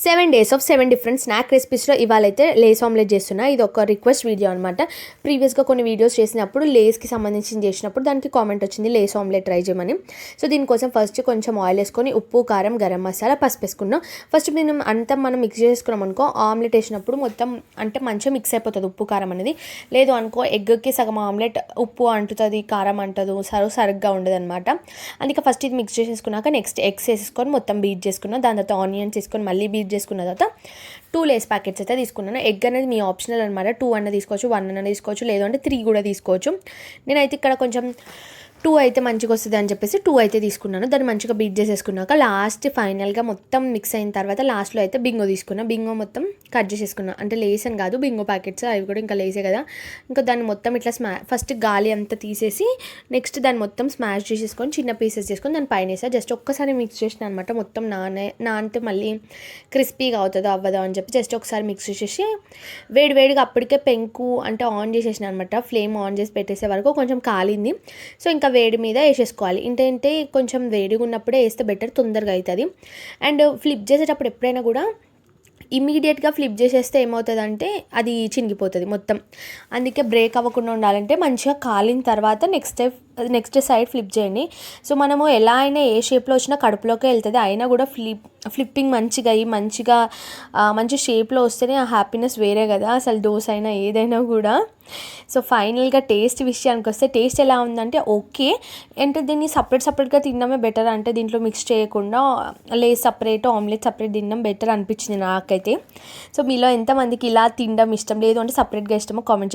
7 days of 7 different snack రెసిపీస్లో ఇవాళైతే Lay's omelette చేస్తున్నా. ఇది ఒక రిక్వెస్ట్ వీడియో అనమాట. ప్రీవియస్గా కొన్ని వీడియోస్ చేసినప్పుడు లేస్కి సంబంధించి చేసినప్పుడు దానికి కామెంట్ వచ్చింది లేస్ ఆమ్లెట్ ట్రై చేయమని. సో దీనికోసం ఫస్ట్ కొంచెం ఆయిల్ వేసుకొని ఉప్పు, కారం, గరం మసాలా, పసుపు వేసుకున్నాం. ఫస్ట్ అంతా మనం మిక్స్ చేసుకున్నాం అనుకో, ఆమ్లెట్ వేసినప్పుడు మొత్తం అంటే మంచిగా మిక్స్ అయిపోతుంది ఉప్పు కారం అనేది. లేదు అనుకో ఎగ్కి సగం ఆమ్లెట్ ఉప్పు అంటుతుంది, కారం అంటదు, సరిగ్గా ఉండదు అనమాట. అందుకే ఫస్ట్ ఇది మిక్స్ చేసేసుకున్నాక నెక్స్ట్ ఎగ్స్ వేసుకొని మొత్తం బీట్ చేసుకున్నాం. దాని తర్వాత ఆనియన్స్ వేసుకొని మళ్ళీ బీట్ చేసుకున్న తర్వాత 2 లేస్ ప్యాకెట్స్ అయితే తీసుకున్నాను. ఎగ్ అనేది మీ ఆప్షనల్ అనమాట. 2 అన్న తీసుకోవచ్చు, 1 అన్న తీసుకోవచ్చు, లేదంటే 3 కూడా తీసుకోవచ్చు. నేనైతే ఇక్కడ కొంచెం 2 అయితే మంచిగా వస్తుంది అని చెప్పేసి 2 అయితే తీసుకున్నాను. దాన్ని మంచిగా బీట్ చేసేసుకున్నాక లాస్ట్ ఫైనల్గా మొత్తం మిక్స్ అయిన తర్వాత లాస్ట్లో అయితే బింగో తీసుకున్నాను. బింగో మొత్తం కట్ చేసేసుకున్నాను. అంటే లేస్ అని కాదు, బింగో ప్యాకెట్స్ అవి కూడా ఇంకా లేసే కదా. ఇంకా దాన్ని మొత్తం ఇట్లా ఫస్ట్ గాలి అంతా తీసేసి నెక్స్ట్ దాన్ని మొత్తం స్మాష్ చేసేసుకొని చిన్న పీసెస్ చేసుకొని దాని పైన వేసా. జస్ట్ ఒక్కసారి మిక్స్ చేసిన అనమాట. మొత్తం నానితే మళ్ళీ క్రిస్పీగా అవుతుందో అవ్వదో అని చెప్పి జస్ట్ ఒకసారి మిక్స్ చేసేసి వేడివేడిగా అప్పటికే పెంకు అంటే ఆన్ చేసేసిన అనమాట. ఫ్లేమ్ ఆన్ చేసి పెట్టేసే వరకు కొంచెం కాలింది. సో ఇంకా వేడి మీద వేసేసుకోవాలి. ఏంటంటే కొంచెం వేడిగా ఉన్నప్పుడే వేస్తే బెటర్, తొందరగా అవుతుంది. అండ్ ఫ్లిప్ చేసేటప్పుడు ఎప్పుడైనా కూడా ఇమీడియట్గా ఫ్లిప్ చేసేస్తే ఏమవుతుందంటే అది చినిగిపోతుంది మొత్తం. అందుకే బ్రేక్ అవ్వకుండా ఉండాలంటే మంచిగా కాలిన తర్వాత నెక్స్ట్ సైడ్ ఫ్లిప్ చేయండి. సో మనము ఎలా అయినా ఏ షేప్లో వచ్చినా కడుపులోకే వెళ్తుంది. అయినా కూడా ఫ్లిప్పింగ్ మంచిగా అయ్యి మంచి షేప్లో వస్తేనే ఆ హ్యాపీనెస్ వేరే కదా. అసలు దోశ అయినా ఏదైనా కూడా. సో ఫైనల్గా టేస్ట్ విషయానికి వస్తే టేస్ట్ ఎలా ఉందంటే ఓకే. అంటే దీన్ని సపరేట్గా తినడమే బెటర్. అంటే దీంట్లో మిక్స్ చేయకుండా లేస్ సపరేట్, ఆమ్లెట్ సపరేట్ తినడం బెటర్ అనిపించింది నాకైతే. సో మీలో ఎంతమందికి ఇలా తినడం ఇష్టం, లేదు అంటే సపరేట్గా ఇష్టమో కామెంట్